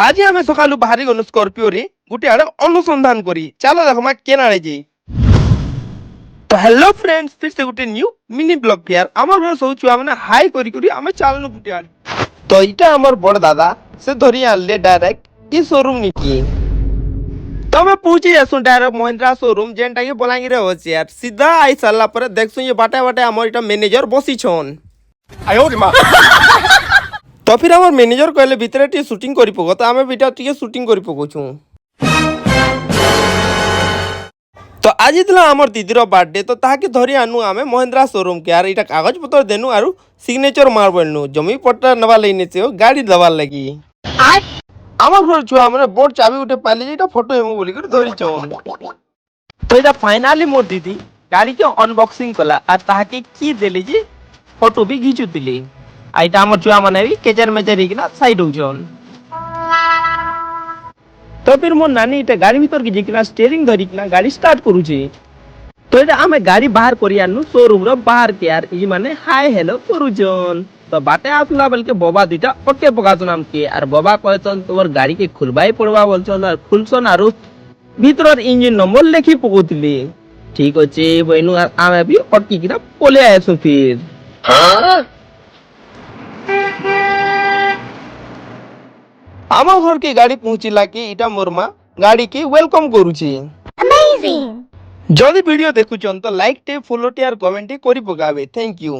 আজি আমি সকালু বাহারি গলু স্করপিও রে গোটে আড়ে অনুসন্ধান করি চালো দেখমা কেন আড়ে যাই। তো হ্যালো ফ্রেন্ডস फिर से गोटे न्यू मिनी ब्लॉग फेयर আমার ঘর সব ছুয়া মানে হাই করি করি আমি চালনু গুটে আড়ে। তো এটা আমার বড় দাদা সে ধরি আনলে ডাইরেক্ট ই শোরুম নিকি। तो मैं पूछी जासु डायरेक्ट महिंद्रा शोरूम जेनटा के बलांगीर होचे यार सीधा आई साला पर देखसु ये बाटे बाटे हमर इटा मैनेजर बसी छन। आयो रे मां। तो फिर हमर मैनेजर कहले भीतर टी शूटिंग करि पको तो हमें बिटा टी शूटिंग करि पको छु। तो आज दिला हमर दीदीर बर्थडे तो ताके धरि आनु हमें महिंद्रा शोरूम के यार इटा कागज पत्र देनु आरु सिग्नेचर मारबनु जमी पट्टा नवा लेने से गाड़ी दवा लगी। আমার ঘর ছুয়া মানে বোর্ড চাবি উঠে পাইলে যেটা ফটো হেমু বলি করে ধরি চন। তো এটা ফাইনালি মোর দিদি গাড়িকে অনবক্সিং কলা আর তাহাকে কি দেলি যে ফটো भी ঘিচু দিলি। আর এটা আমার ছুয়া মানে কেচার মেচার কিনা সাইড হউছন। তো फिर মোর নানি এটা গাড়ি ভিতর কি কিনা স্টিয়ারিং ধরি কিনা গাড়ি স্টার্ট করুছি। তো এটা আমি গাড়ি বাহার করি আনু শোরুম র বাহার কে আর ই মানে হাই हेलो করুছন। तो बाटे आसला बल्कि बोबा दुटा ओके पकातो नाम के और बोबा कहतन तोर गाड़ी के खुलबाई पड़वा बोलछन और खुलसन आरु भीतर इंजन नंबर लेखि पकोतिली। ठीक होचे बइनु आमे भी अटकी किना पोले आयसु फिर। আমার ঘর के गाड़ी पहुंचिला के इटा मोरमा गाड़ी के वेलकम करूची। अमेजिंग। যদি ভিডিও দেখুছন তো লাইক टे फॉलो टे और कमेंट टे करि पकाबे। Thank you.